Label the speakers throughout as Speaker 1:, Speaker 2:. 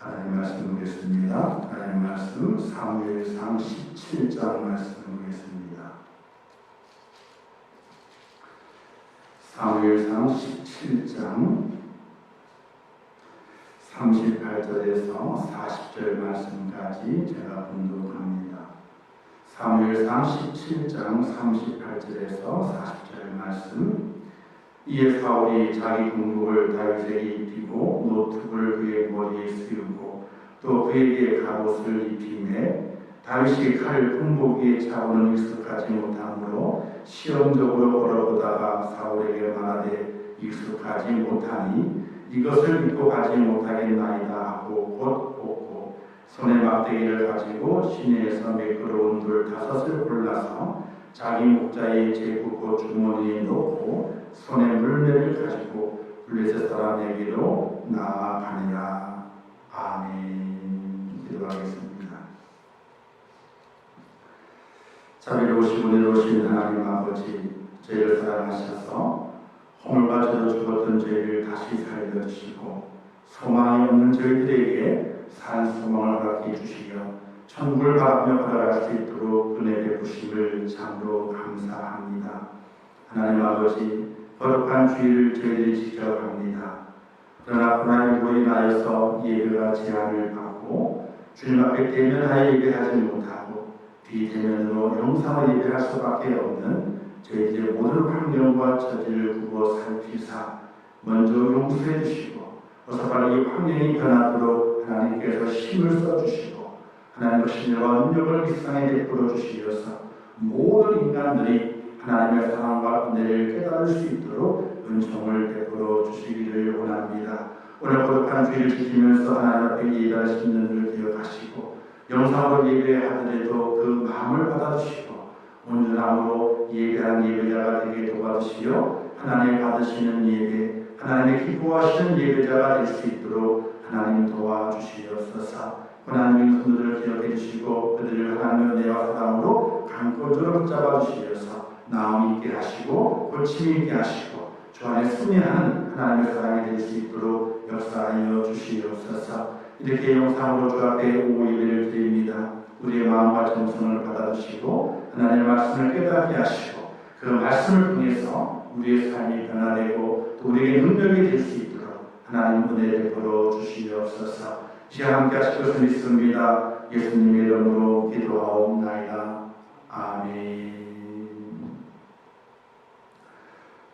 Speaker 1: 하나님 말씀 보겠습니다. 하나님 말씀 사무엘상 17장 말씀 보겠습니다. 사무엘상 17장 38절에서 40절 말씀까지 제가 분독합니다. 사무엘상 17장 38절에서 40절 말씀. 이에 사울이 자기 군복을 다윗에게 입히고 노트를 그의 머리에 씌우고 또 그에게 갑옷을 입히매 다윗이 칼 군복에 차고는 익숙하지 못하므로 시험적으로 걸어보다가 사울에게 말하되 익숙하지 못하니 이것을 입고 가지 못하겠나이다 하고 곧 벗고 손에 막대기를 가지고 시내에서 매끄러운 돌 5을 골라서 자기 목자의 제구고 주머니에 넣고 손에 물매를 가지고 블레셋 사람에게로 나아가니라. 아멘. 기도하겠습니다. 자비로우시고 은혜로우신 하나님 아버지, 저희를 사랑하셔서 허물과 죄로 죽었던 저희를 다시 살려주시고 소망이 없는 저희들에게 산 소망을 허락해 주시며 천국을 바라며 걸어갈 수 있도록 은혜 베푸심을 참으로 감사합니다. 하나님 아버지, 거룩한 주일을 저희들이 지켜갑니다. 그러나 코로나19로 인하여서 예배가 제한을 받고 주님 앞에 대면하여 예배하지 못하고 비대면으로 영상을 예배할 수밖에 없는 저희들의 모든 환경과 처지를 구워 살피사 먼저 용서해 주시고 어서 빨리 이 환경이 변하도록 하나님께서 힘을 써주시고 하나님의 신뢰와 능력을 일상에 베풀어 주시어서 모든 인간들이 하나님의 사랑과 은혜를 깨달을 수 있도록 은총을 베풀어 주시기를 원합니다. 오늘 거룩한 주일을 지키면서 하나님 앞에 예배하시는 분을 기억하시고 영상으로 예배하더라도 그 마음을 받아주시고 온전함으로 예배하는 예배자가 되게 도와주시어 하나님 받으시는 예배, 하나님의 기뻐하시는 예배자가 될 수 있도록 하나님 도와주시옵소서. 하나님의 그들을 기억해 주시고 그들을 하나님의 은혜와 사랑으로 강권으로 붙잡아 주시어서 나음 있게 하시고 고침 있게 하시고 주 안에 승리하는 하나님의 사랑이 될 수 있도록 역사하여 주시옵소서. 이렇게 영상으로 주 앞에 오후 예배를 드립니다. 우리의 마음과 정성을 받아주시고 하나님의 말씀을 깨닫게 하시고 그 말씀을 통해서 우리의 삶이 변화되고 또 우리에게 능력이 될 수 있도록 하나님 은혜를 베풀어 주시옵소서. 시간 함께 하실 것을 믿습니다. 예수님의 이름으로 기도하옵나이다. 아멘.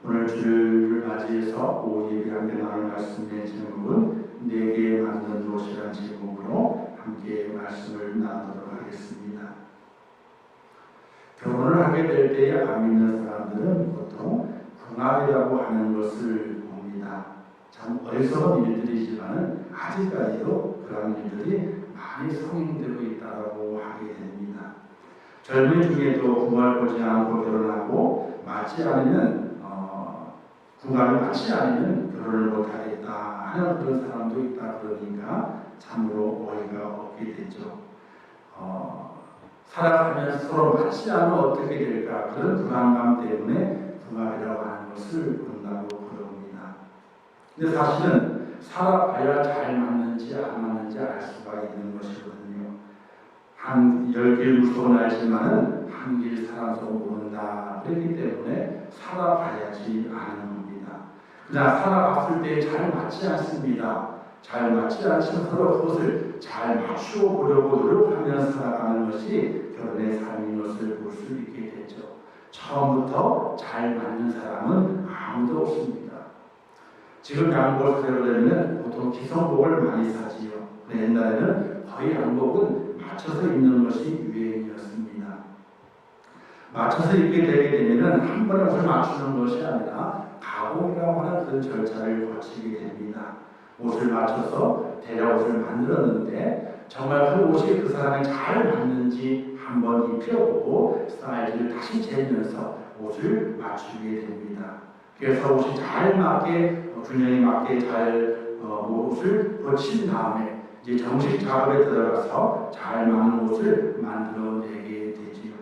Speaker 1: 오늘 주를 맞이해서 오후 예배 함께 나눌 말씀의 제목은 내게 맞는 옷이라는 제목으로 함께 말씀을 나누도록 하겠습니다. 결혼을 하게 될 때에 안 믿는 사람들은 보통 궁합이라고 하는 것을 봅니다. 참 어리석은 일들이지만 아직까지도 그런 일들이 많이 성행되고 있다고 하게 됩니다. 젊은 중에도 궁합을 보지 않고 결혼하고 맞지 않으면 궁합이 맞지 않으면 결혼을 못하겠다 하는 그런 사람도 있다 그러니까 참으로 어이가 없게 되죠. 살아가면서 서로 맞지 않으면 어떻게 될까 그런 불안감 때문에 궁합이라고 하는 것을 본다고 그럽니다. 근데 사실은 살아봐야 잘 맞는지 안 맞는지 알 수가 있는 것이거든요. 한 10길 무서운 알지만은 한 길 살아서 모른다. 그렇기 때문에 살아봐야지 아는 겁니다. 그러나 살아봤을 때 잘 맞지 않습니다. 잘 맞지 않지만 서로 그것을 잘 맞추어 보려고 노력하면서 살아가는 것이 결혼의 삶인 것을 볼 수 있게 되죠. 처음부터 잘 맞는 사람은 아무도 없습니다. 지금 양복을 사려고 되면 보통 기성복을 많이 사지요. 옛날에는 거의 양복은 맞춰서 입는 것이 유행이었습니다. 맞춰서 입게 되게 되면 한 번에 옷을 맞추는 것이 아니라 가공이라고 하는 그런 절차를 거치게 됩니다. 옷을 맞춰서 대략 옷을 만들었는데 정말 그 옷이 그 사람에 잘 맞는지 한번 입혀보고 사이즈를 다시 재면서 옷을 맞추게 됩니다. 그래서 옷이 잘 맞게 균형이 맞게 잘 옷을 거친 다음에 이제 정식 작업에 들어가서 잘 맞는 옷을 만들어내게 되지요.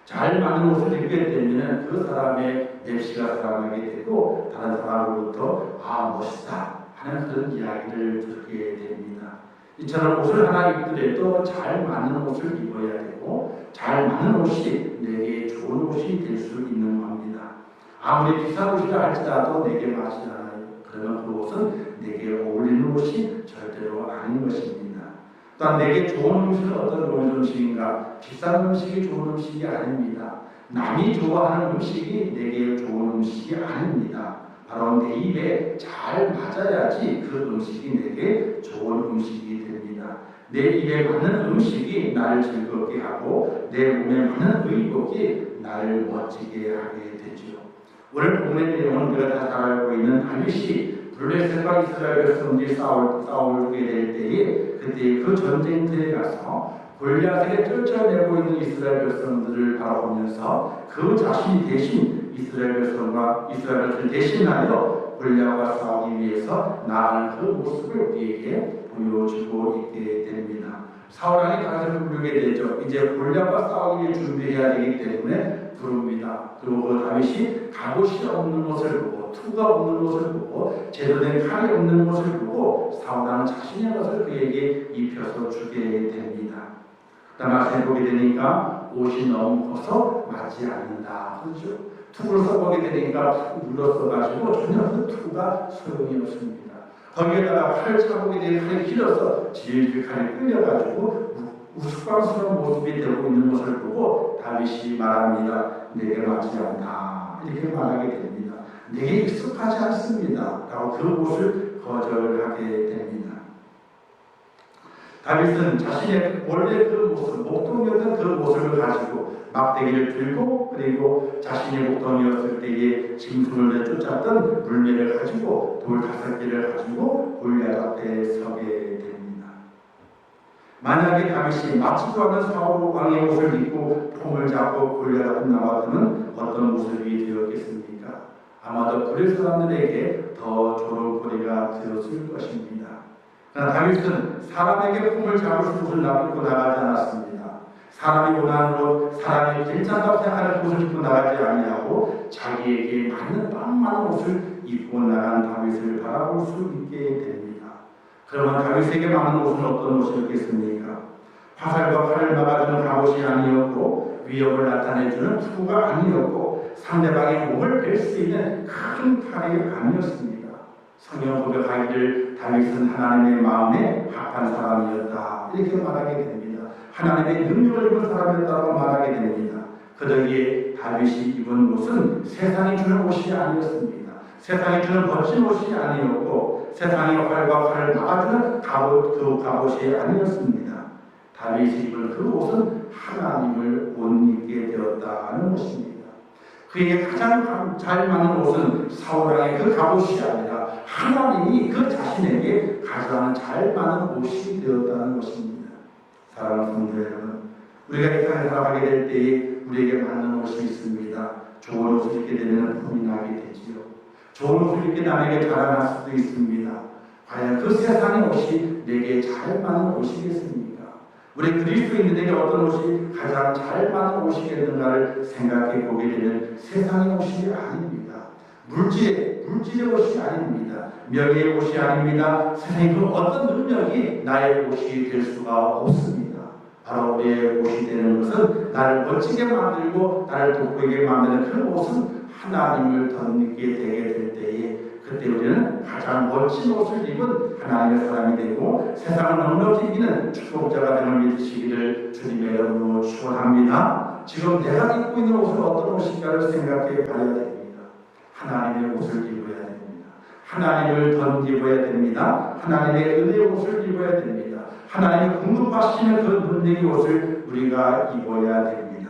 Speaker 1: 잘 맞는 옷을 입게 되면 그 사람의 맵시가 살아나게 되고 다른 사람으로부터 아 멋있다 하는 그런 이야기를 듣게 됩니다. 이처럼 옷을 하나 입더라도 잘 맞는 옷을 입어야 되고 잘 맞는 옷이 내게 좋은 옷이 될 수 있는 겁니다. 아무리 비싼 옷이라 할지라도 내게 맞지 않아요. 그러면 그 옷은 내게 어울리는 옷이 절대로 아닌 것입니다. 또한 내게 좋은 음식은 어떤 음식인가? 비싼 음식이 좋은 음식이 아닙니다. 남이 좋아하는 음식이 내게 좋은 음식이 아닙니다. 바로 내 입에 잘 맞아야지 그 음식이 내게 좋은 음식이 됩니다. 내 입에 맞는 음식이 나를 즐겁게 하고 내 몸에 맞는 의복이 나를 멋지게 하게 되죠. 오늘 본문의 내용은 우리가 다 잘 알고 있는 다윗이 블레셋과 이스라엘 백성들이 싸우게 될 때에 그때 그 전쟁터에 가서 골리앗에게 쫓아내고 있는 이스라엘 백성들을 바라보면서 그 자신이 대신 이스라엘 백성을 대신하여 골리앗과 싸우기 위해서 나아가는 그 모습을 우리에게 보여주고 있게 됩니다. 사울왕이 다윗을 부르게 되죠. 이제 골리앗과 싸우기 위해 준비해야 되기 때문에 부릅니다. 그리고 그 다윗이 갑옷이 없는 것을 보고 투가 없는 것을 보고 제대로 된 칼이 없는 것을 보고 사울왕은 자신의 것을 그에게 입혀서 주게 됩니다. 다만 보게 되니까 옷이 너무 커서 맞지 않는다. 그렇죠? 투를 써보게 되니까 눌러써가지고 전혀 그 투가 소용이 없습니다. 거기에다가 칼을 차보게 되니 칼이 길어서 질질 칼이 끌려가지고 우스꽝스러운 모습이 되고 있는 것을 보고 다윗이 말합니다. 내게 맞지 않다. 이렇게 말하게 됩니다. 내게 익숙하지 않습니다. 라고 그 옷을 거절하게 됩니다. 다윗은 자신의 원래 그 모습, 목동이었던 그 모습을 가지고 막대기를 들고 그리고 자신의 목동이었을 때에 짐승을 쫓았던 물매를 가지고 돌 5개를 가지고 골리앗 앞에 서게 됩니다. 만약에 다윗이 맞지도 않은 사울 왕의 옷을 입고 폼을 잡고 골리앗 앞에 나왔다면 어떤 모습이 되었겠습니까? 아마도 그릴 사람들에게 더 조롱거리가 되었을 것입니다. 그러나 다윗은 사람에게 폼을 잡을 수 옷을 입고 나가지 않았습니다. 사람이 원하는 옷, 사람이 괜찮다고 생각하는 옷을 입고 나가지 아니하고 자기에게 맞는 딱 맞는 옷을 입고 나간 다윗을 바라볼 수 있게 됩니다. 그러면 다윗에게 맞는 옷은 어떤 옷이었겠습니까? 화살과 칼을 막아주는 갑옷이 아니었고 위협을 나타내주는 투구가 아니었고 상대방의 목을 벨 수 있는 큰 칼이 아니었습니다. 성경 고백하기를 다윗은 하나님의 마음에 합한 사람이었다. 이렇게 말하게 됩니다. 하나님의 능력을 입은 사람이었다고 말하게 됩니다. 그러기에 다윗이 입은 옷은 세상이 주는 옷이 아니었습니다. 세상이 주는 멋진 옷이 아니었고 세상의 활과 칼을 막아주는 그 갑옷이 아니었습니다. 다윗이 입은 그 옷은 하나님을 옷 입게 되었다는 것입니다. 그에게 가장 잘 맞는 옷은 사울왕의 그 갑옷이 아니라 하나님이 그 자신에게 가장 잘 맞는 옷이 되었다는 것입니다. 사랑하는 성도 여러분, 우리가 이 땅에 살아가게 될 때에 우리에게 맞는 옷이 있습니다. 좋은 옷을 입게 되면 폼이 나게 되지요. 좋은 옷을 입게 남에게 자랑할 수도 있습니다. 과연 그 세상의 옷이 내게 잘 맞는 옷이겠습니까? 우리 그리스도인들에게 어떤 옷이 가장 잘 맞는 옷이겠는가를 생각해 보게 되면 세상의 옷이 아닙니다. 물질의 옷이 아닙니다. 명예의 옷이 아닙니다. 세상의 그 어떤 능력이 나의 옷이 될 수가 없습니다. 바로 우리의 옷이 되는 것은 나를 멋지게 만들고 나를 돋보이게 만드는 그 옷은 하나님을 덧입게 되게 될 때에 그때 우리는 가장 멋진 옷을 입은 하나님의 사람이 되고 세상을 넉넉히 이기는 축복자가 되는 믿으시기를 주님의 이름으로 축원합니다. 지금 내가 입고 있는 옷은 어떤 옷인가를 생각해 봐야 됩니다. 하나님의 옷을 입어야 됩니다. 하나님을 덧입어야 됩니다. 하나님의 은혜의 옷을 입어야 됩니다. 하나님의 공급하시는 그 은혜의 옷을 우리가 입어야 됩니다.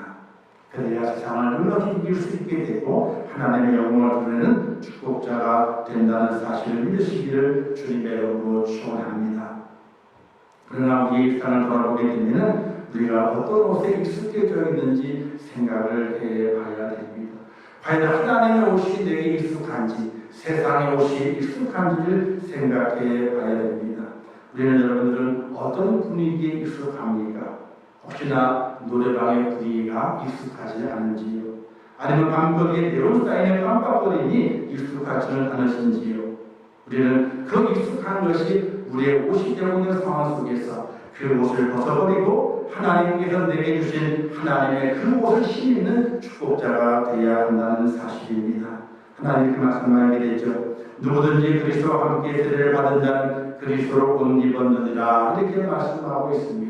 Speaker 1: 그래야 세상을 넉넉히 이길 수 있게 되고 하나님의 영광을 드러내는 축복자가 된다는 사실을 믿으시기를 주님의 이름으로 축원합니다. 그러나 우리 일상을 돌아보게 되면 우리가 어떤 옷에 익숙해져 있는지 생각을 해봐야 됩니다. 과연 하나님의 옷이 내게 익숙한지 세상의 옷이 익숙한지를 생각해 봐야 됩니다. 우리는 여러분들은 어떤 분위기에 익숙합니까? 혹시나 노래방의 분위기가 익숙하지 않은지요? 아니면 밤거리에 네온사인의 깜빡거림이 익숙하지는 않으신지요? 우리는 그 익숙한 것이 우리의 옷이 되고 있는 상황 속에서 그 옷을 벗어버리고 하나님께서 내게 주신 하나님의 그 옷을 힘입는 축복자가 되어야 한다는 사실입니다. 하나님 그 말씀을 하게 되죠. 누구든지 그리스도와 함께 세례를 받은 자는 그리스도로 옷 입었느니라 이렇게 말씀하고 있습니다.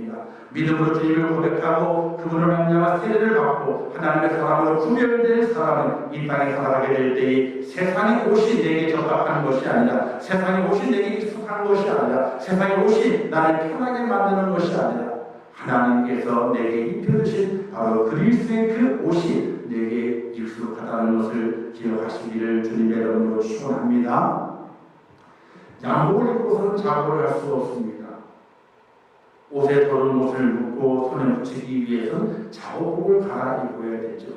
Speaker 1: 믿음으로 주님을 고백하고 그분을 만나서 세례를 받고 하나님의 사람으로 구별된 사람은 이 땅에 살아가게 될 때에 세상의 옷이 내게 적합한 것이 아니라, 세상의 옷이 내게 익숙한 것이 아니라, 세상의 옷이 나를 편하게 만드는 것이 아니라 하나님께서 내게 입혀주신 바로 그리스도의 그 옷이 내게 익숙하다는 것을 기억하시기를 주님의 이름으로 축원합니다. 양복을 입고서는 작업을 할 수 없습니다. 옷에 더러운 옷을 묶고 손에 묻히기 위해서는 작업복을 갈아입어야 되죠.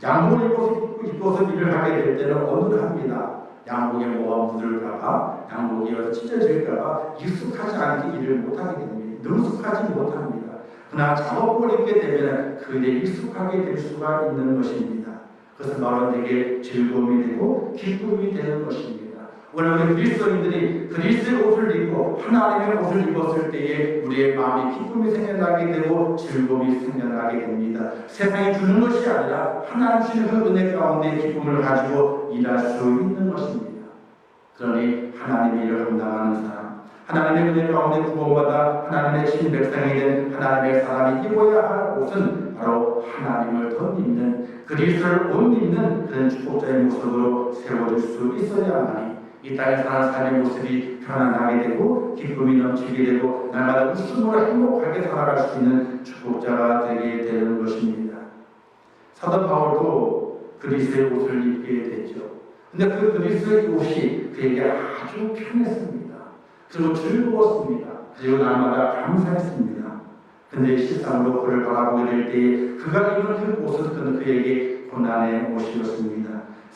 Speaker 1: 양복을 입고서 일을 하게 될 때는 어눌합니다. 양복에 뭐가 묻을까봐, 양복이 찢어질까봐 익숙하지 않게 일을 못하게 됩니다. 능숙하지 못합니다. 그러나 작업복을 입게 되면 그에 익숙하게 될 수가 있는 것입니다. 그것은 바로 내게 즐거움이 되고 기쁨이 되는 것입니다. 왜냐하면 그리스도인들이 그리스도의 옷을 입고 하나님의 옷을 입었을 때에 우리의 마음에 기쁨이 생겨나게 되고 즐거움이 생겨나게 됩니다. 세상이 주는 것이 아니라 하나님 주시는 그 은혜 가운데 기쁨을 가지고 일할 수 있는 것입니다. 그러니 하나님의 일을 감당하는 사람, 하나님의 은혜 가운데 구원받아 하나님의 신백성이 된 하나님의 사람이 입어야 할 옷은 바로 하나님을 덧입는, 그리스도를 옷 입는 그런 축복자의 모습으로 세워질 수 있어야만이 이 땅에 사는 삶의 모습이 편안하게 되고 기쁨이 넘치게 되고 날마다 웃음으로 행복하게 살아갈 수 있는 축복자가 되게 되는 것입니다. 사도 바울도 그리스도의 옷을 입게 되죠. 근데 그 그리스도의 옷이 그에게 아주 편했습니다. 그리고 즐거웠습니다. 그리고 날마다 감사했습니다. 근데 실상으로 그를 바라보게 될 때 그가 입은 그 옷은 그에게 고난의 옷이었습니다.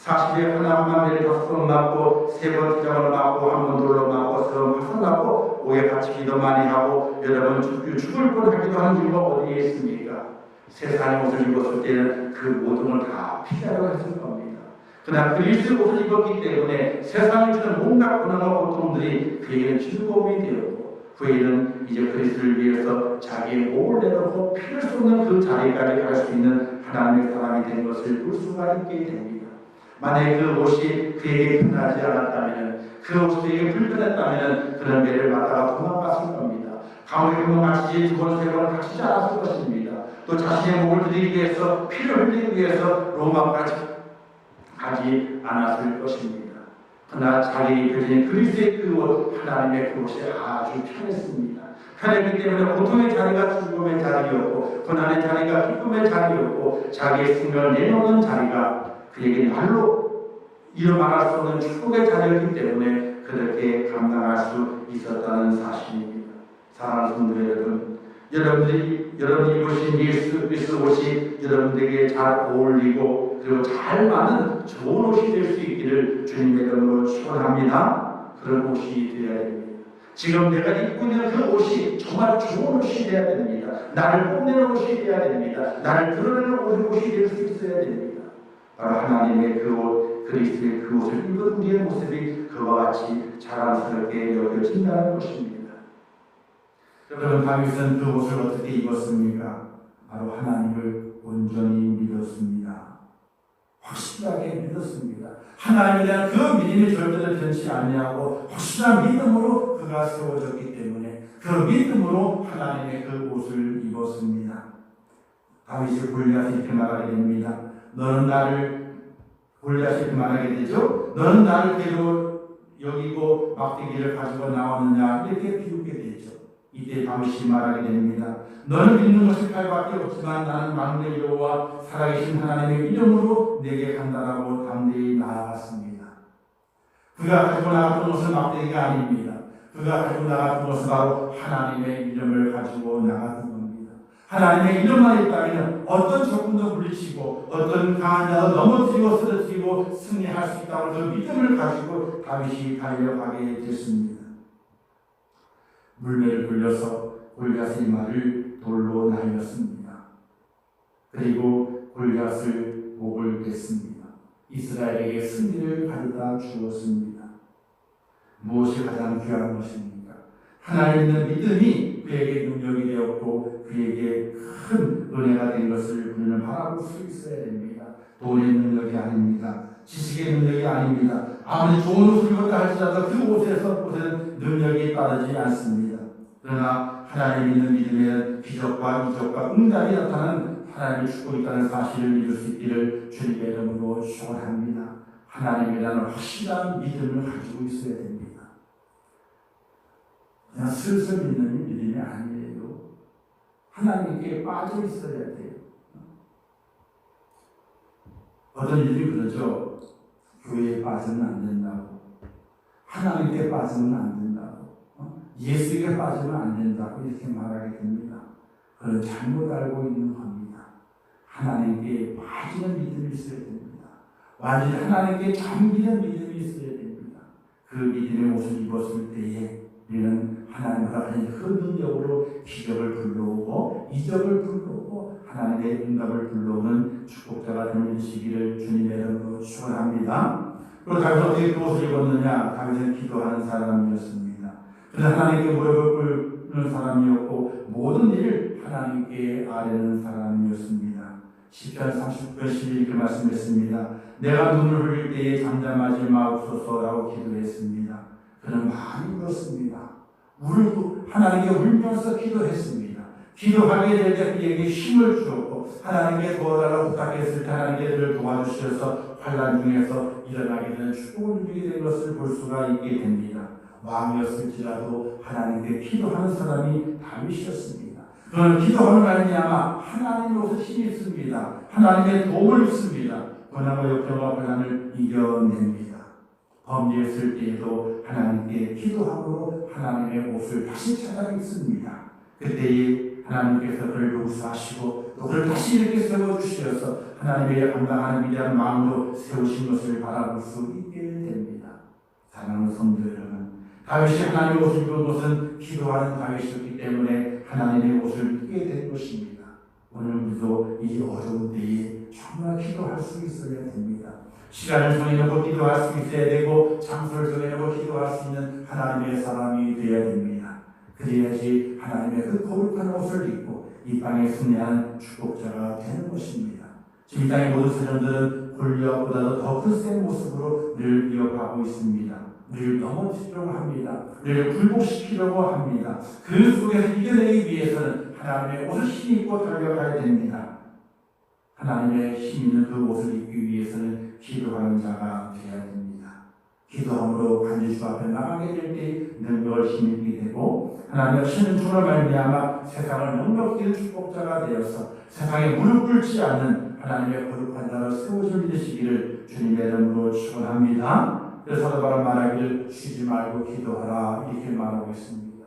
Speaker 1: 40일 하나만 매일 5번 맞고 3번 기장을 맞고 1번 돌로 맞고 3번 파손하고 오해 바치기도 많이 하고 여러 번 죽을 뻔하기도 하는 이유가 어디에 있습니까? 세상의 옷을 입었을 때는 그 모든 걸 다 피하려고 했을 겁니다. 그러나 그리스도의 옷을 입었기 때문에 세상이 주는 온갖 고난과 고통들이 그에게는 즐거움이 되었고 그에게는 이제 그리스도를 위해서 자기의 목을 내놓고 피할 수 없는 그 자리까지 갈 수 있는 하나님의 사람이 된 것을 볼 수가 있게 됩니다. 만약에 그 옷이 그에게 편하지 않았다면, 그 옷이 그에게 불편했다면 그는 매를 맞다가 도망갔을 겁니다. 감옥에 한번 갇히지 2번, 3번 갇히지 않았을 것입니다. 또 자신의 목을 드리기 위해서, 피를 흘리기 위해서 로마까지 가지 않았을 것입니다. 그러나 자기 입혀진 그리스도의 그 옷, 하나님의 그 옷이 아주 편했습니다. 편했기 때문에 고통의 자리가 즐거움의 자리였고 고난의 자리가 기쁨의 자리였고 자기의 생명을 내놓는 자리가 그에게 말로 이루 말할 수 없는 축복의 자리였기 때문에 그렇게 감당할 수 있었다는 사실입니다. 사랑하는 성도 여러분, 여러분이 입으신 예수 그리스도 옷이 여러분들에게 잘 어울리고 그리고 잘 맞는 좋은 옷이 될 수 있기를 주님의 이름으로 축원합니다. 그런 옷이 되어야 됩니다. 지금 내가 입고 있는 그 옷이 정말 좋은 옷이 되어야 됩니다. 나를 뽐내는 옷이 되어야 됩니다. 나를 드러내는 옷이 될 수 있어야 됩니다. 바로 하나님의 그 옷, 그리스도의 그 옷을 입은 우리의 모습이 그와 같이 자랑스럽게 여겨진다는 것입니다. 여러분, 다윗은 그 옷을 어떻게 입었습니까? 바로 하나님을 온전히 믿었습니다. 확실하게 믿었습니다. 하나님에 대한 그 믿음이 절대로 변치 아니하고 확실한 믿음으로 그가 세워졌기 때문에 그 믿음으로 하나님의 그 옷을 입었습니다. 다윗이 골리앗이 이렇게 말하게 됩니다. 너는 나를, 골리앗이 이렇게 말하게 되죠. 너는 나를 괴로 여기고 막대기를 가지고 나왔느냐 이렇게 비웃게 되죠. 이때 다윗이 말하게 됩니다. 너는 믿는 것이 칼밖에 없지만 나는 만군의 여호와 살아계신 하나님의 이름으로 내게 간다라고 담대히 나아갔습니다. 그가 가지고 나갔던 것은 막대기가 아닙니다. 그가 가지고 나갔던 것은 바로 하나님의 이름을 가지고 나갔던 겁니다. 하나님의 이름만 있다면 어떤 적군도 물리치고 어떤 강한 자도 넘어뜨리고 쓰러뜨리고 승리할 수 있다고 그 믿음을 가지고 다윗이 달려가게 됐습니다. 물매를 굴려서 골리앗의 이마를 돌로 날렸습니다. 그리고 골리앗을 목을 뺐습니다. 이스라엘에게 승리를 가져다 주었습니다. 무엇이 가장 귀한 것입니까? 하나님의 믿음이 그에게 능력이 되었고 그에게 큰 은혜가 된 것을 우리는 바라볼 수 있어야 됩니다. 돈의 능력이 아닙니다. 지식의 능력이 아닙니다. 아무리 좋은 옷을 입었다 할지라도 그 옷에는 능력이 따르지 않습니다. 그러나 하나님 믿는 믿음에는 기적과 이적과 응답이 나타나는 하나님의 축복이 있다는 사실을 믿을 수 있기를 주님의 이름으로 축원합니다. 하나님이라는 확실한 믿음을 가지고 있어야 됩니다. 그냥 슬슬 믿는 믿음이 아니에요. 하나님께 빠져 있어야 돼요. 어떤 일이 그러죠. 교회에 빠지면 안 된다고. 하나님께 빠지면 안 된다고. 예수에게 빠지면 안 된다고 이렇게 말하게 됩니다. 그건 잘못 알고 있는 겁니다. 하나님께 빠지는 믿음이 있어야 됩니다. 완전히 하나님께 잠기는 믿음이 있어야 됩니다. 그 믿음의 옷을 입었을 때에 우리는 하나님 허락하신 그 능력으로 기적을 불러오고 이적을 불러오고 하나님의 응답을 불러오는 축복자가 되는 시기를 주님의 이름으로 축원합니다. 그리고 다윗은 어떻게 그 옷을 입었느냐? 다윗은 기도하는 사람이었습니다. 그래서 하나님께 무릎을 꿇는 사람이었고 모든 일을 하나님께 아뢰는 사람이었습니다. 시편 39편 11절 말씀했습니다. 내가 눈을 흘릴 때에 잠잠하지 마옵소서라고 기도했습니다. 그는 많이 울었습니다. 하나님께 울면서 기도했습니다. 기도하게 될 때 그에게 힘을 주었고 하나님께 도와달라고 부탁했을 때 하나님께 그를 도와주셔서 환난 중에서 일어나게 되는 축복을 누리게 된 것을 볼 수가 있게 됩니다. 왕이었을지라도 하나님께 기도하는 사람이 다윗이었습니다. 그는 기도하는 말미암아 하나님으로서 힘이 있습니다. 하나님의 도움을 입습니다. 고난과 역경과 환난을 이겨냅니다. 범죄했을 때에도 하나님께 기도함으로 하나님의 옷을 다시 찾아 입습니다. 그때에 하나님께서 그를 용서하시고 또 그를 다시 이렇게 세워주셔서 하나님의 감당하는 위대한 마음으로 세우신 것을 바라볼 수 있게 됩니다. 사랑하는 성도 여러분, 다윗이 하나님의 옷을 입은 것은 기도하는 다윗이었기 때문에 하나님의 옷을 입게 된 것입니다. 오늘 우리도 이 어려운 때에 정말 기도할 수 있어야 됩니다. 시간을 정해놓고 기도할 수 있어야 되고 장소를 정해놓고 기도할 수 있는 하나님의 사람이 되어야 됩니다. 그래야지 하나님의 그 거룩한 옷을 입고 이 땅에 승리하는 축복자가 되는 것입니다. 지금 이 땅의 모든 사람들은 골리앗보다도 더 큰 센 모습으로 늘 이어가고 있습니다. 늘 넘어지려고 합니다. 늘 굴복시키려고 합니다. 그 속에서 이겨내기 위해서는 하나님의 옷을 힘입고 달려가야 됩니다. 하나님의 힘 있는 그 옷을 입기 위해서는 기도하는 자가 되어야 됩니다. 기도함으로 반드시 주 앞에 나가게 될 때 능력을 힘입게 되고 하나님의 신은 주로 말미암아 세상을 넉넉히 축복자가 되어서 세상에 무릎 꿇지 않는 하나님의 거룩한 자로 세워져 되시기를 주님의 이름으로 축원합니다. 그래서 사도 바울은 말하기를 쉬지 말고 기도하라 이렇게 말하고 있습니다.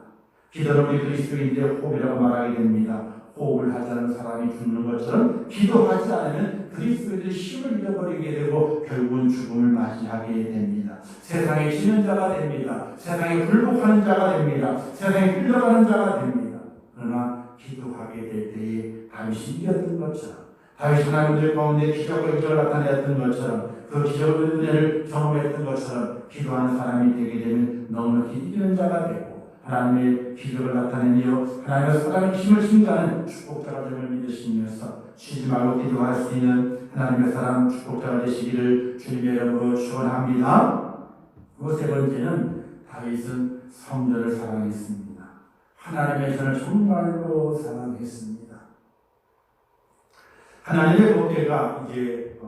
Speaker 1: 기도는 우리 그리스도인들의 호흡이라고 말하게 됩니다. 호흡을 하지 않는 사람이 죽는 것처럼 기도하지 않으면 그리스도인들의 힘을 잃어버리게 되고 결국은 죽음을 맞이하게 됩니다. 세상에 지는 자가 됩니다. 세상에 굴복하는 자가 됩니다. 세상에 끌려가는 자가 됩니다. 그러나 기도하게 될 때에 다윗이 이겼던 것처럼 다윗이 하나님들 가운데 기적과 이적을 나타내었던 것처럼 그 기적의 은혜를 경험했던 것처럼 기도하는 사람이 되게 되면 넉넉히 이기는 자가 되고 하나님의 기적을 나타내며 하나님의 사랑의 힘을 증가하는 축복자가 됨을 믿으시면서 쉬지 말고 기도할 수 있는 하나님의 사랑 축복자가 되시기를 주님의 이름으로 축원합니다. 그리고 세 번째는 다윗은 성전을 사랑했습니다. 하나님의 전을 정말로 사랑했습니다. 하나님의 법궤가 이제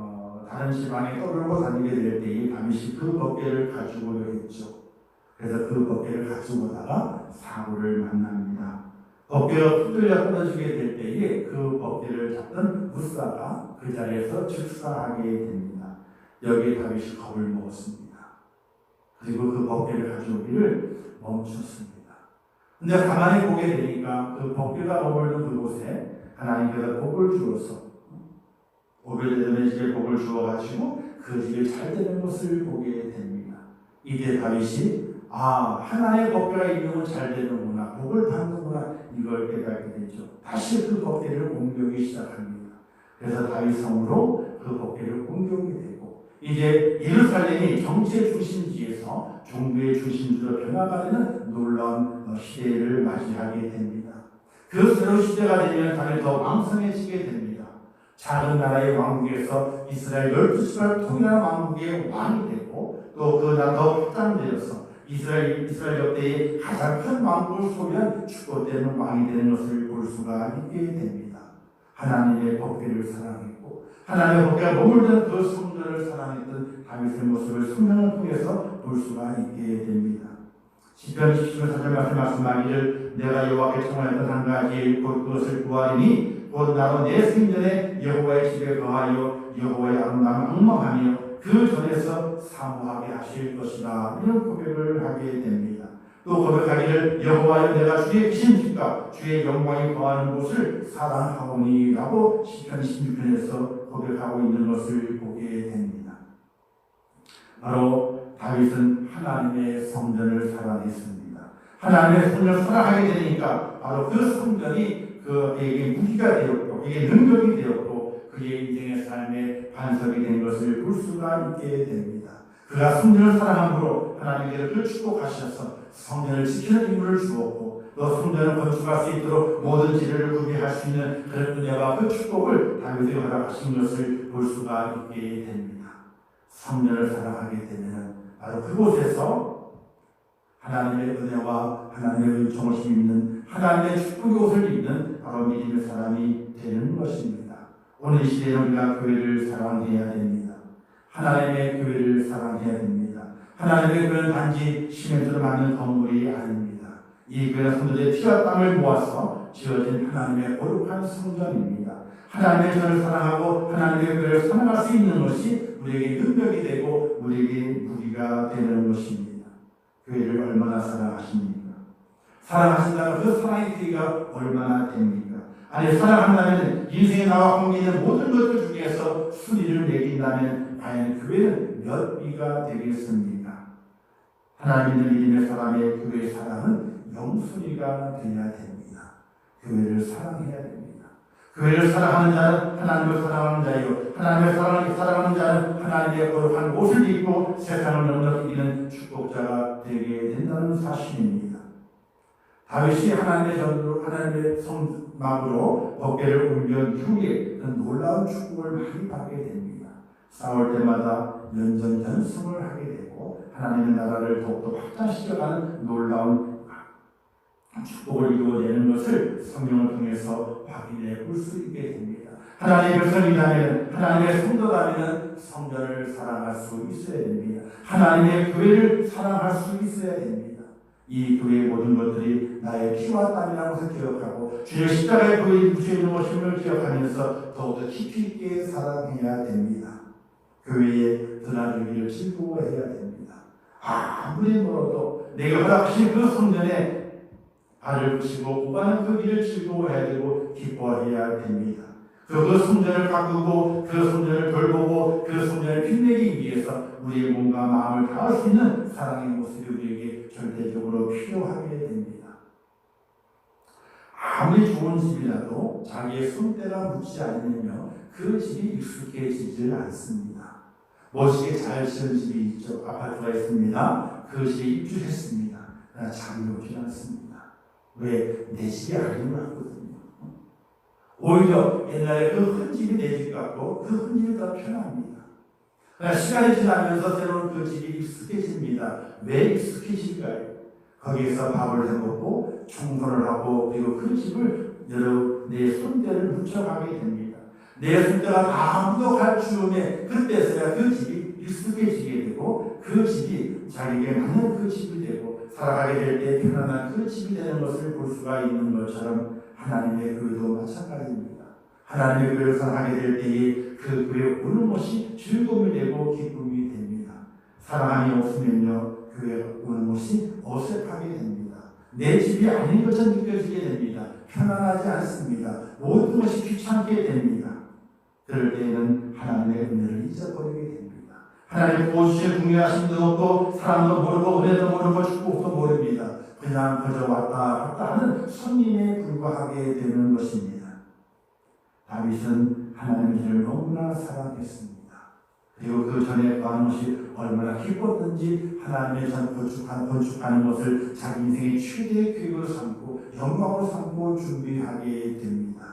Speaker 1: 다른 지방에 떠돌고 다니게 될 때에 다윗이 그 법궤를 가지고 했죠. 그래서 그 법궤를 가지고 오다가 사울을 만납니다. 법궤가 흔들려 떨어지게 될 때에 그 법궤를 잡던 무사가 그 자리에서 즉사하게 됩니다. 여기에 다윗이 겁을 먹었습니다. 그리고 그 법궤를 가져오기를 멈췄습니다. 근데 가만히 보게 되니까 그 법궤가 머물던 그곳에 하나님께서 복을 주어서 오베데돔의 집에 복을 주어가지고 그 집이 잘 되는 것을 보게 됩니다. 이때 다윗이 하나의 법궤가 있는 건 잘 되는구나, 복을 받는구나 이걸 깨닫게 되죠. 다시 그 법궤를 공격하기 시작합니다. 그래서 다윗 성으로 그 법궤를 공격이 되고 이제 예루살렘이 정치의 중심지에서 종교의 중심지로 변화가되는 놀라운 시대를 맞이하게 됩니다. 그 새로운 시대가 되면 당연히 더 왕성해지게 됩니다. 작은 나라의 왕국에서 이스라엘 12지파를 통일한 왕국의 왕이 되고 또 그 나라 더 확장되어서 이스라엘 역대의 가장 큰 왕국을 소유한 축복되는 왕이 되는 것을 볼 수가 있게 됩니다. 하나님의 법궤를 사랑했고 하나님의 법궤가 머물던 그 성전을 사랑했던 다윗의 모습을 성경을 통해서 볼 수가 있게 됩니다. 시편 17편 4절 말씀하기를 내가 여호와께 청하였던 한 가지 일 곧 그것을 구하리니 곧 나로 내 생전에 여호와의 집에 거하여 여호와의 아름다움을 앙망하며 그 전에서 사모하게 하실 것이다. 이런 고백을 하게 됩니다. 또 고백하기를 여호와여 내가 주의 계신 집과 주의 영광이 거하는 곳을 사랑하오니라고 시편 16편에서 고백하고 있는 것을 보게 됩니다. 바로 다윗은 하나님의 성전을 사랑했습니다. 하나님의 성전을 사랑하게 되니까 바로 그 성전이 그에게 무기가 되었고 그에게 능력이 되었고 그의 인생의 삶의 반석이 된 것을 볼 수가 있게 됩니다. 그가 성전을 사랑함으로 하나님께서 그를 축복하셔서 성전을 지키는 임무를 주었고 또 성전을 건축할 수 있도록 모든 지뢰를 구비할 수 있는 그런 은혜와 그 축복을 다윗에게 허락하신 것을 볼 수가 있게 됩니다. 성전을 사랑하게 되면 바로 그곳에서 하나님의 은혜와 하나님의 은총을 입는 하나님의 축복의 옷을 입는 바로 믿음의 사람이 되는 것입니다. 오늘 이 시대에 우리가 교회를 사랑해야 됩니다. 하나님의 교회를 사랑해야 됩니다. 하나님의 교회는 단지 시멘트로 만든 건물이 아닙니다. 이 교회는 성도들의 피와 땀을 모아서 지어진 하나님의 거룩한 성전입니다. 하나님의 전을 사랑하고 하나님의 교회를 사랑할 수 있는 것이 우리에게 능력이 되고 우리에게 무기가 되는 것입니다. 교회를 얼마나 사랑하십니까? 사랑하신다면 그 사랑의 크기가 얼마나 됩니까? 아니 사랑한다면 인생에 나와 함께 있는 모든 것들 중에서 순위를 매긴다면 과연 교회는 몇 위가 되겠습니까? 하나님의 믿음의 사람의 교회의 사랑은 영순위가 되어야 됩니다. 교회를 사랑해야 됩니다. 교회를 사랑하는 자는 하나님을 사랑하는 자요 하나님의 사랑하는 자는 하나님의 거룩한 옷을 입고 세상을 넉넉히 이기는 축복자가 되게 된다는 사실입니다. 다윗이 하나님의 전으로 하나님의 성막으로 법궤를 옮긴 이후에 놀라운 축복을 많이 받게 됩니다. 싸울 때마다 연전전승을 하게 되고 하나님의 나라를 더욱더 확장시켜가는 놀라운 축복을 이루어내는 것을 성경을 통해서 확인해 볼 수 있게 됩니다. 하나님의 백성이라면 하나님의 성도라면 성전을 사랑할 수 있어야 됩니다. 하나님의 교회를 사랑할 수 있어야 됩니다. 이 교회의 모든 것들이 나의 피와 땀이라는 것을 기억하고 주의 십자가에 보이는 있는 것임을 기억하면서 더욱더 깊이 있게 사랑해야 됩니다. 교회에 드나들기를 즐거워해야 됩니다. 아무리 멀어도 내가 허락하신 그 성전에 발을 붙이고 오가는 그 길을 즐거워해야 되고 기뻐해야 됩니다. 그 성전을 가꾸고 그 성전을 돌보고 그 성전을 빛내기 위해서 우리의 몸과 마음을 다할 수 있는 사랑의 모습이 우리에게 절대적으로 필요하게 됩니다. 아무리 좋은 집이라도 자기의 손때가 묻지 않으면 그 집이 익숙해지질 않습니다. 멋지게 잘 지은 집이 있죠. 아파트가 있습니다. 그 집에 입주했습니다. 잠이 오지 않습니다. 왜? 내 집이 아닌 것 같거든요. 오히려 옛날에 그 흔집이 내 집 같고 그 흔집이 더 편합니다. 시간이 지나면서 때로는 그 집이 익숙해집니다. 왜 익숙해질까요? 거기에서 밥을 해먹고 청소를 하고 그리고 그 집을 내 손때를 묻혀가게 됩니다. 내 손때가 다 묻어갈 즈음에 그때서야 그 집이 익숙해지게 되고 그 집이 자기에게 맞는 그 집이 되고 살아가게 될 때 편안한 그 집이 되는 것을 볼 수가 있는 것처럼 하나님의 교회도 마찬가지입니다. 하나님의 교회를 사랑하게 될 때에 그 교회에 오는 것이 즐거움이 되고 기쁨이 됩니다. 사랑함이 없으면요 교회에 오는 것이 어색하게 됩니다. 내 집이 아닌 것처럼 느껴지게 됩니다. 편안하지 않습니다. 모든 것이 귀찮게 됩니다. 그럴 때에는 하나님의 은혜를 잊어버리게 됩니다. 하나님 보시의 궁리하심도 없고 사랑도 모르고 은혜도 모르고 축복도 모릅니다. 그냥 그저 왔다 갔다 하는 손님에 불과하게 되는 것입니다. 다윗은 하나님의 길을 너무나 사랑했습니다.
Speaker 2: 그리고 그 전에 구하는 것이 얼마나 기뻤든지 하나님의 전 건축하는 것을 자기 인생의 최대의 계획으로 삼고 영광으로 삼고 준비하게 됩니다.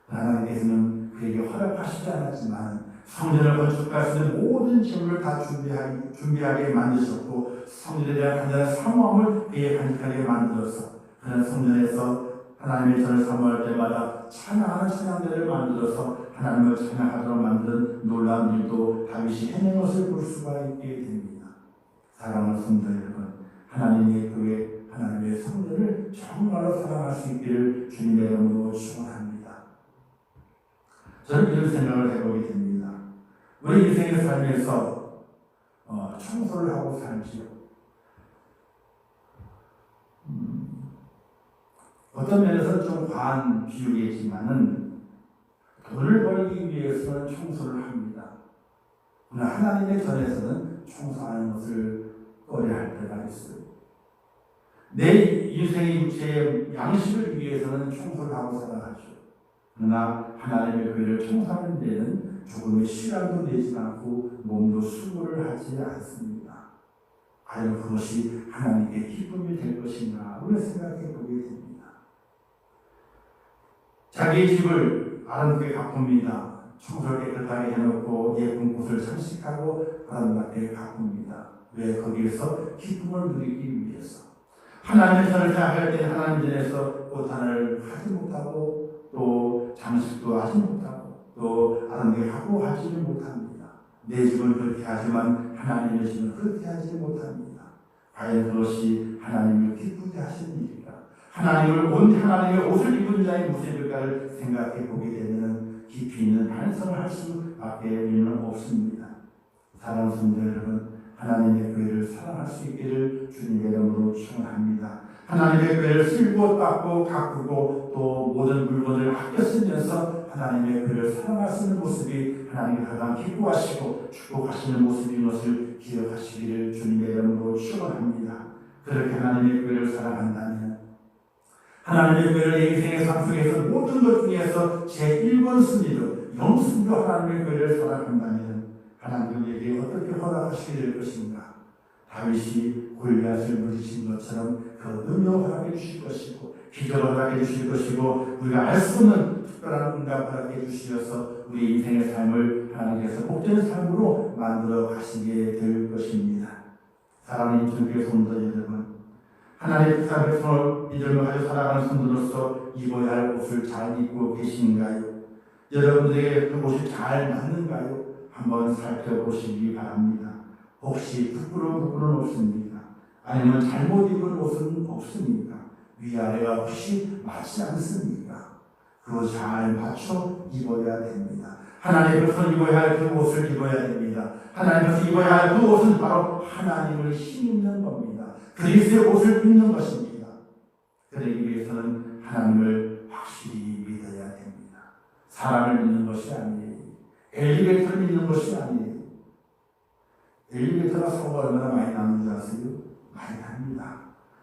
Speaker 2: 하나님께서는 그에게 허락하시지 않았지만 성전을 건축할 수 있는 모든 재물을 다 준비하게 만드셨고 성전에 대한 간절한 사모함을 그에게 간직하게 만들어서 그는 성전에서 하나님의 전을 사모할 때마다 찬양하는 찬양대를 만들어서 하나님을 찬양하도록 만든 놀라운 일도 다윗이 해낸 것을 볼 수가 있게 됩니다. 사랑하는 성도 여러분, 하나님의 교회, 하나님의 성전을 정말로 사랑할 수 있기를 주님의 이름으로 축원합니다. 저는 이런 생각을 해보게 됩니다. 우리 인생의 삶에서 청소를 하고 살지요. 어떤 면에서 좀 과한 비유이지만은 돈을 벌기 위해서는 청소를 합니다. 그러나 하나님의 전에서는 청소하는 것을 꺼려할 때가 있어요. 내 인생의 육체의 양식을 위해서는 청소를 하고 살아가죠. 그러나 하나님의 교회를 청소하는 데는 조금의 시간도 내지 않고 몸도 수고를 하지 않습니다. 과연 그것이 하나님께 기쁨이 될 것인가 우리가 생각해 보게 됩니다. 자기 집을 아름답게 가꿉니다. 청소를 깨끗하게 해놓고 예쁜 꽃을 장식하고 아름답게 가꿉니다. 왜? 거기에서 기쁨을 누리기 위해서. 하나님의 전을 생각할 때 하나님 전에서 꽃 하나를 하지 못하고 또 장식도 하지 못하고 또 아름답게 하고 하지는 못합니다. 내 집은 그렇게 하지만 하나님의 집은 그렇게 하지 못합니다. 과연 그것이 하나님을 기쁘게 하시는 일인가? 하나님의 옷을 입은 자의 모습일까를 생각해 보게 되면 깊이 있는 반성을 할 수밖에 의미는 없습니다. 사랑하는 성도 여러분, 하나님의 교회를 사랑할 수 있기를 주님의 이름으로 축원합니다. 하나님의 교회를 쓸고 닦고 가꾸고 또 모든 물건을 아껴 쓰면서 하나님의 교회를 사랑할 수 있는 모습이 하나님이 가장 기뻐하시고 축복하시는 모습인 것을 기억하시기를 주님의 이름으로 축원합니다. 그렇게 하나님의 교회를 사랑한다면 하나님의 교회를 내 인생의 삶 속에서 모든 것 중에서 제1번 순위로 영순위로 하나님의 교회를 사랑한다면 하나님 우리에게 어떻게 허락하시게 될 것인가? 다윗이 골리앗을 물리친 것처럼 그 능력 허락해 주실 것이고 기적을 허락해 주실 것이고 우리가 알 수 없는 특별한 응답 허락해 주시어서 우리 인생의 삶을 하나님께서 복된 삶으로 만들어 가시게 될 것입니다. 사랑하는 주님의 성도 여러분, 하나님의 백성을 믿음을 가지고 살아가는 성도로서 입어야 할 옷을 잘 입고 계신가요? 여러분들에게 그 옷이 잘 맞는가요? 한번 살펴보시기 바랍니다. 혹시 부끄러운 부분은 없습니까? 아니면 잘못 입은 옷은 없습니까? 위아래가 혹시 맞지 않습니까? 그거 잘 맞춰 입어야 됩니다. 하나님께서 입어야 할 그 옷을 입어야 됩니다. 하나님께서 입어야 할 그 옷은 바로 하나님을 힘입는 겁니다. 그리스도의 옷을 입는 것입니다. 그러기 위해서는 하나님을 확실히 믿어야 됩니다. 사람을 믿는 것이 아니에요. 엘리베이터를 믿는 것이 아니에요. 엘리베이터가 사고가 얼마나 많이 나는 줄 아세요? 많이 납니다.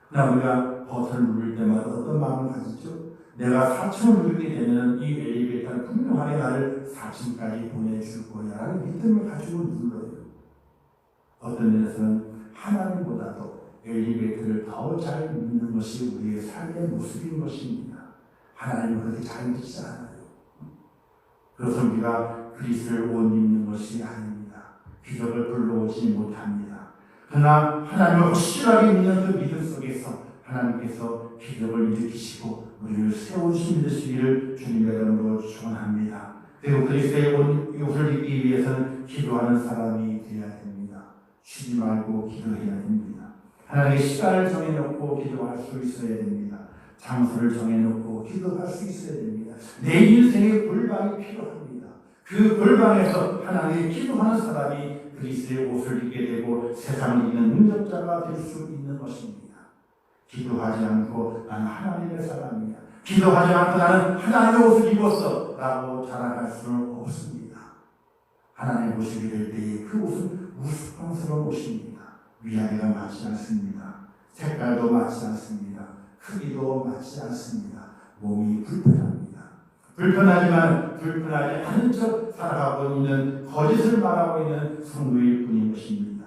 Speaker 2: 그러나 우리가 버튼을 누를 때마다 어떤 마음을 가지죠? 내가 4층을 누르게 되면 이 엘리베이터는 분명하게 나를 4층까지 보내줄 거야 라는 믿음을 가지고 눌러요. 어떤 면에서는 하나님보다도 엘리베이터를 더 잘 믿는 것이 우리의 삶의 모습인 것입니다. 하나님은 그렇게 잘 믿지 않아요. 그래서 우리가 그리스도를 못 믿는 것이 아닙니다. 기적을 불러오지 못합니다. 그러나 하나님을 확실하게 믿는 그 믿음 속에서 하나님께서 기적을 일으키시고 우리를 세우시 믿으시기를 주님의 이름으로 축원합니다. 그리고 그리스도의 옷을 입기 위해서는 기도하는 사람이 되어야 됩니다. 쉬지 말고 기도해야 됩니다. 하나님의 시간을 정해놓고 기도할 수 있어야 됩니다. 장소를 정해놓고 기도할 수 있어야 됩니다. 내 인생의 골방이 필요합니다. 그 골방에서 하나님의 기도하는 사람이 그리스도의 옷을 입게 되고 세상을 이기는 능력자가 될 수 있는 것입니다. 기도하지 않고 나는 하나님의 사람이야. 기도하지 않고 나는 하나님의 옷을 입었어 라고 자랑할 수는 없습니다. 하나님의 옷이 될 때에 그 옷은 우스꽝스러운 옷입니다. 위아래가 맞지 않습니다. 색깔도 맞지 않습니다. 크기도 맞지 않습니다. 몸이 불편합니다. 불편하지 않은 척 살아가고 있는 거짓을 말하고 있는 성도일 뿐인 것입니다.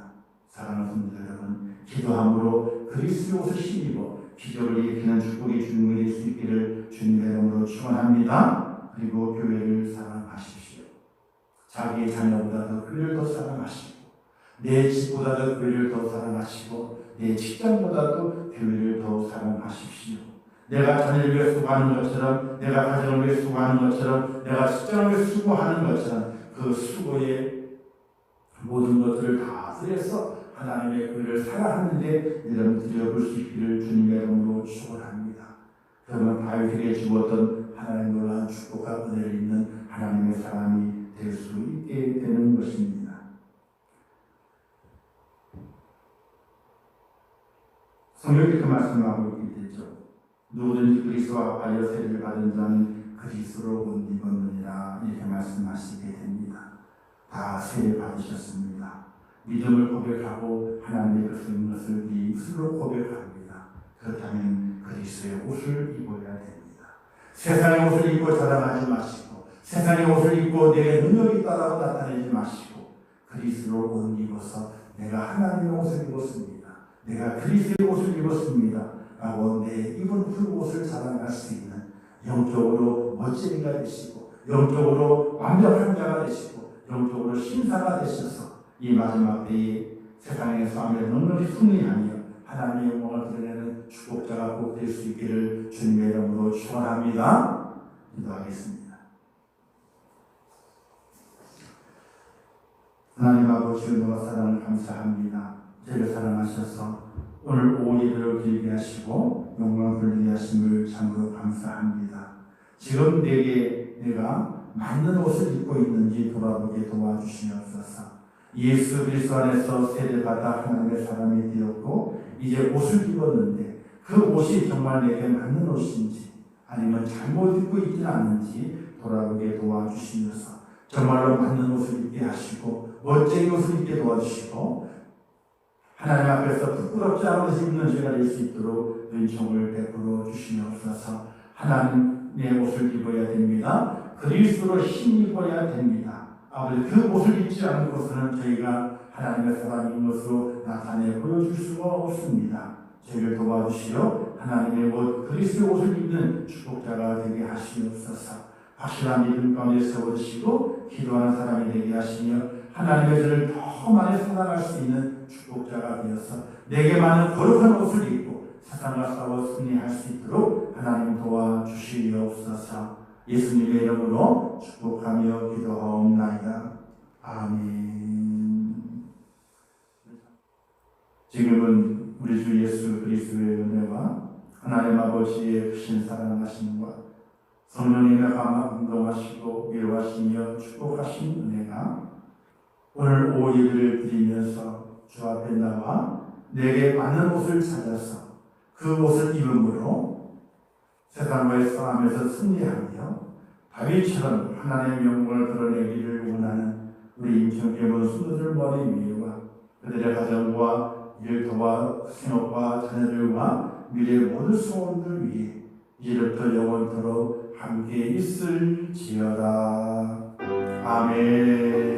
Speaker 2: 사랑하는 성도 여러분, 기도함으로 그리스도의 옷을 신입어 기적을 일으키는 축복의 주인공이 될 수 있기를 주님의 이름으로 축원합니다. 그리고 교회를 사랑하십시오. 자기의 자녀보다 더 교회를 더 사랑하시고 내 집보다 더 교회를 더 사랑하시고 내 직장보다도 교회를 더 사랑하십시오. 내가 자녀를 위해 수고하는 것처럼, 내가 가정을 위해 수고하는 것처럼, 내가 직장을 위해 수고하는 것처럼 그 수고의 모든 것들을 다 들여서 하나님의 교회를 사랑하는데 이름 드려볼 수 있기를 주님의 이름으로 축원합니다. 그러면 다윗에게 주었던 하나님의 놀라운 축복과 은혜를 입는 하나님의 사람이 될 수 있게 되는 것입니다. 성경이 이렇게 말씀하고 있게 되죠. 누구든지 그리스도와 합하여 세례를 받은 자는 그리스도로 옷 입었느니라 이렇게 말씀하시게 됩니다. 다 세례 받으셨습니다. 믿음을 고백하고 하나님의 것인 것을 네 입술로 고백합니다. 그렇다면 그리스도의 옷을 입어야 됩니다. 세상의 옷을 입고 자랑하지 마시고 세상의 옷을 입고 내 능력이 있다고 나타내지 마시고 그리스도로 옷 입어서 내가 하나님의 옷을 입었습니다. 내가 그리스도의 옷을 입었습니다. 라고 내 입은 그 옷을 자랑할 수 있는 영적으로 멋쟁이가 되시고 영적으로 완벽한 자가 되시고 영적으로 신사가 되셔서 이 마지막 때에 세상에서 아무리 넉넉히 승리하며 하나님의 영광을 드러내는 축복자가 꼭 될 수 있기를 주님의 이름으로 축원합니다. 기도하겠습니다. 하나님 아버지 은혜와 사랑을 감사합니다. 저희를 사랑하셔서 오늘 오후 예배를 드리게 하시고 영광을 돌리게 하심을 참으로 감사합니다. 지금 내가 맞는 옷을 입고 있는지 돌아보게 도와주시옵소서. 예수 그리스도 안에서 세례받아 하나님의 사람이 되었고 이제 옷을 입었는데 그 옷이 정말 내게 맞는 옷인지 아니면 잘못 입고 있지는 않는지 돌아보게 도와주시면서 정말로 맞는 옷을 입게 하시고 멋쟁이 옷을 입게 도와주시고 하나님 앞에서 부끄럽지 않은 옷을 입는 죄가 될 수 있도록 은총을 베풀어 주시옵소서. 하나님의 옷을 입어야 됩니다. 그리스도로 힘입어야 됩니다. 아버지 그 옷을 입지 않은 것은 저희가 하나님의 사람인 것으로 나타내 보여줄 수가 없습니다. 저희를 도와주시어 하나님의 옷 그리스도의 옷을 입는 축복자가 되게 하시옵소서. 확실한 믿음 가운데 세워주시고 기도하는 사람이 되게 하시며 하나님의 저를 더 많이 사랑할 수 있는 축복자가 되어서 내게 많은 거룩한 옷을 입고 사탄과 싸워 승리할 수 있도록 하나님 도와주시옵소서. 예수님의 이름으로 축복하며 기도하옵나이다. 아멘. 지금은 우리 주 예수 그리스도의 은혜와 하나님 아버지의 크신 사랑하심과 성령님의 감동하시고 위로하시며 축복하신 은혜가 오늘 오후 예배를 드리면서 주 앞에 나와 내게 맞는 옷을 찾아서 그 옷을 입음으로 세상과의 싸움에서 승리하며 다윗처럼 하나님의 영광을 드러내기를 원하는 우리 임청계문 순도들 머리 위와 그들의 가정과 일터와 생업과 자녀들과 미래의 모든 소원들 위해 이제부터 영원토록 함께 있을지어다. 아멘.